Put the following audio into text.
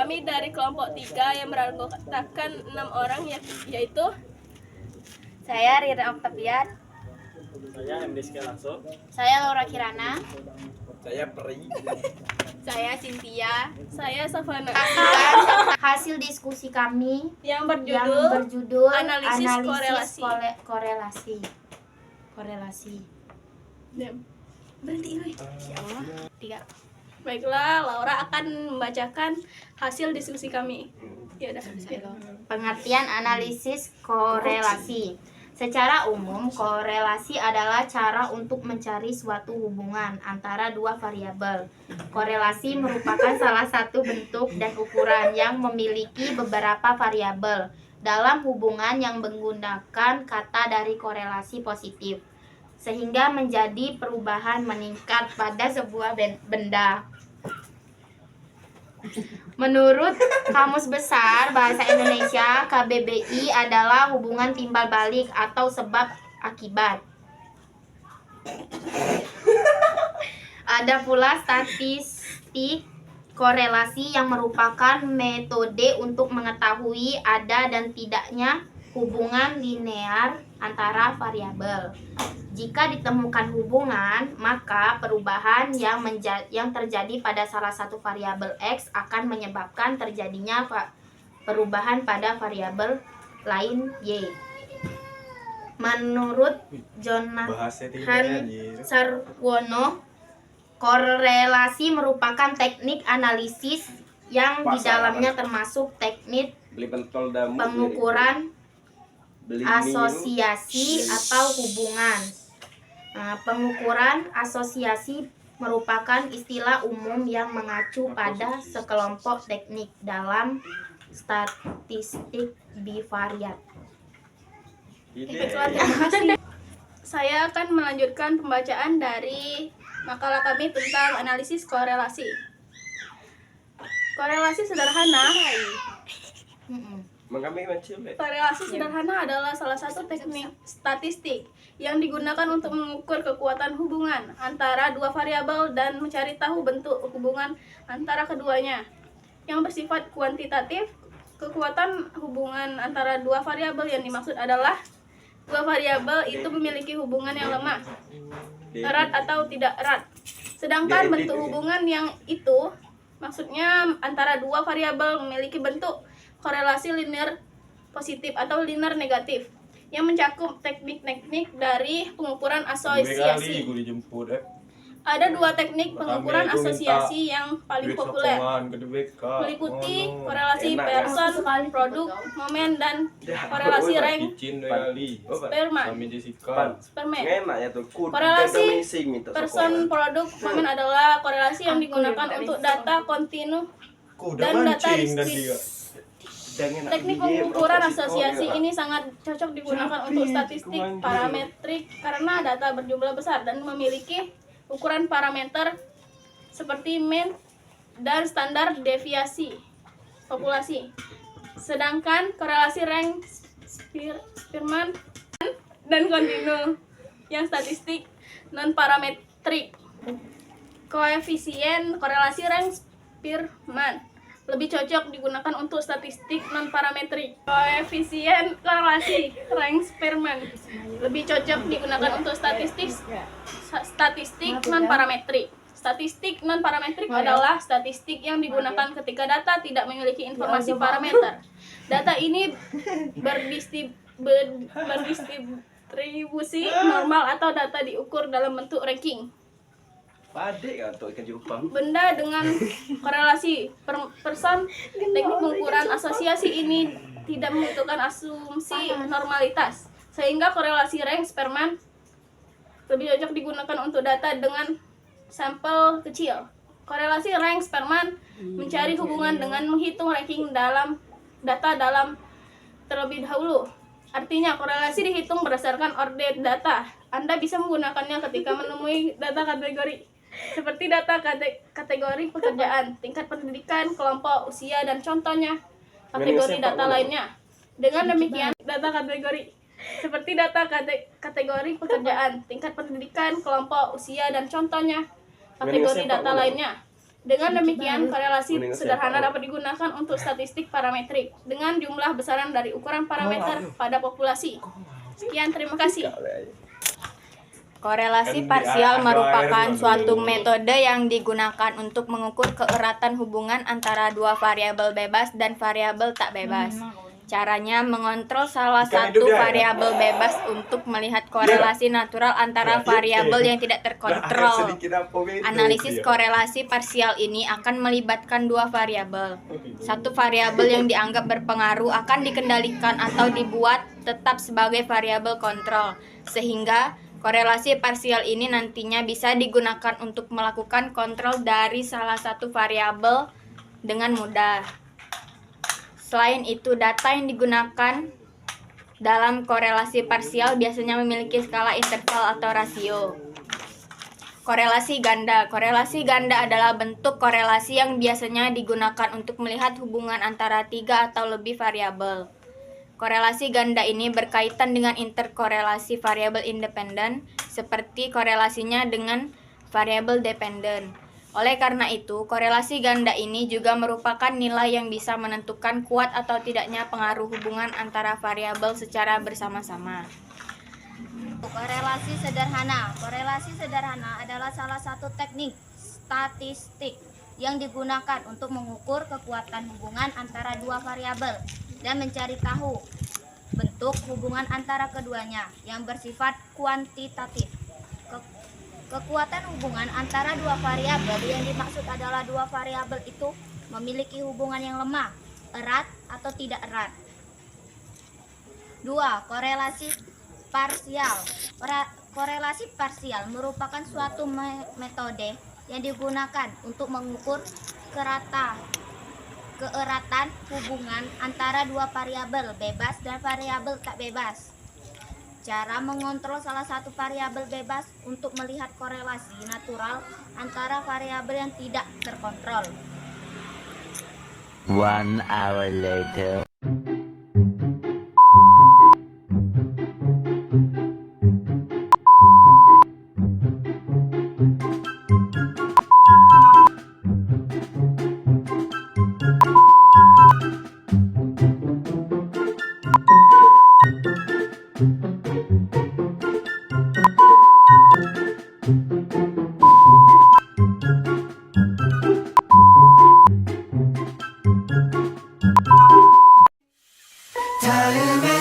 Kami dari kelompok 3 yang beranggotakan 6 orang, yaitu saya Rira Oktavian, Saya MDSK Lakso. saya Laura Kirana, Saya Peri. saya Cynthia, saya Savana. hasil diskusi kami Yang yang berjudul berjudul Analisis korelasi. Berhenti ini. Ya Allah. 3. Baiklah, Laura akan membacakan hasil diskusi kami. Ya udah. Pengertian analisis korelasi. Secara umum, korelasi adalah cara untuk mencari suatu hubungan antara dua variabel. Korelasi merupakan salah satu bentuk dan ukuran yang memiliki beberapa variabel dalam hubungan yang menggunakan kata dari korelasi positif, sehingga menjadi perubahan meningkat pada sebuah benda. Menurut Kamus Besar Bahasa Indonesia, KBBI adalah hubungan timbal balik atau sebab akibat. Ada pula statistik korelasi yang merupakan metode untuk mengetahui ada dan tidaknya hubungan linear antara variabel. Jika ditemukan hubungan, maka perubahan yang terjadi pada salah satu variabel X akan menyebabkan terjadinya perubahan pada variabel lain Y. Menurut Jonathan Sarwono, korelasi merupakan teknik analisis yang di dalamnya termasuk teknik pengukuran asosiasi atau hubungan. Pengukuran asosiasi merupakan istilah umum yang mengacu pada sekelompok teknik dalam statistik bivariat. Baiklah, terima kasih. Saya akan melanjutkan pembacaan dari makalah kami tentang analisis korelasi. Korelasi sederhana. Korelasi sederhana adalah salah satu teknik statistik yang digunakan untuk mengukur kekuatan hubungan antara dua variabel dan mencari tahu bentuk hubungan antara keduanya. Yang bersifat kuantitatif, kekuatan hubungan antara dua variabel yang dimaksud adalah dua variabel itu memiliki hubungan yang lemah, erat atau tidak erat. Sedangkan bentuk hubungan yang itu maksudnya antara dua variabel memiliki bentuk korelasi linear positif atau linear negatif yang mencakup teknik-teknik dari pengukuran asosiasi. Ada dua teknik pengukuran asosiasi yang paling populer, meliputi korelasi person-produk momen dan korelasi rank Spearman. Korelasi person-produk momen adalah korelasi yang digunakan untuk data kontinu dan data diskrit. Teknik pengukuran asosiasi ini sangat cocok digunakan untuk statistik parametrik karena data berjumlah besar dan memiliki ukuran parameter seperti mean dan standar deviasi populasi. Sedangkan korelasi rank Spearman dan kontinu yang statistik non parametrik. Koefisien korelasi rank Spearman lebih cocok digunakan untuk statistik non-parametrik. Koefisien korelasi rank Spearman lebih cocok digunakan untuk statistik non-parametrik. Statistik non-parametrik adalah statistik yang digunakan ketika data tidak memiliki informasi parameter. Data ini berdistribusi normal atau data diukur dalam bentuk ranking. Benda dengan korelasi person, teknik pengukuran asosiasi ini tidak membutuhkan asumsi normalitas, sehingga korelasi rank Spearman lebih cocok digunakan untuk data dengan sampel kecil. Korelasi rank Spearman mencari hubungan dengan menghitung ranking dalam data dalam terlebih dahulu. Artinya, korelasi dihitung berdasarkan order data. Anda bisa menggunakannya ketika menemui data kategori seperti data kategori pekerjaan, tingkat pendidikan, kelompok usia, dan contohnya kategori data lainnya. Dengan demikian, data kategori seperti data kategori pekerjaan, tingkat pendidikan, kelompok usia, dan contohnya kategori data lainnya. Dengan demikian, korelasi sederhana dapat digunakan untuk statistik parametrik dengan jumlah besaran dari ukuran parameter pada populasi. Sekian, terima kasih. Korelasi parsial merupakan suatu metode yang digunakan untuk mengukur keeratan hubungan antara dua variabel bebas dan variabel tak bebas. Caranya mengontrol salah satu variabel bebas untuk melihat korelasi natural antara variabel yang tidak terkontrol. Analisis korelasi parsial ini akan melibatkan dua variabel. Satu variabel yang dianggap berpengaruh akan dikendalikan atau dibuat tetap sebagai variabel kontrol, sehingga korelasi parsial ini nantinya bisa digunakan untuk melakukan kontrol dari salah satu variabel dengan mudah. Selain itu, data yang digunakan dalam korelasi parsial biasanya memiliki skala interval atau rasio. Korelasi ganda. Korelasi ganda adalah bentuk korelasi yang biasanya digunakan untuk melihat hubungan antara 3 atau lebih variabel. Korelasi ganda ini berkaitan dengan interkorelasi variabel independen, seperti korelasinya dengan variabel dependen. Oleh karena itu, korelasi ganda ini juga merupakan nilai yang bisa menentukan kuat atau tidaknya pengaruh hubungan antara variabel secara bersama-sama. Korelasi sederhana. Korelasi sederhana adalah salah satu teknik statistik yang digunakan untuk mengukur kekuatan hubungan antara dua variabel dan mencari tahu bentuk hubungan antara keduanya yang bersifat kuantitatif. Kekuatan hubungan antara dua variabel yang dimaksud adalah dua variabel itu memiliki hubungan yang lemah, erat, atau tidak erat. 2. Korelasi parsial. Korelasi parsial merupakan suatu metode yang digunakan untuk mengukur keeratan hubungan antara dua variabel bebas dan variabel tak bebas. Cara mengontrol salah satu variabel bebas untuk melihat korelasi natural antara variabel yang tidak terkontrol. 1 hour later. 다음에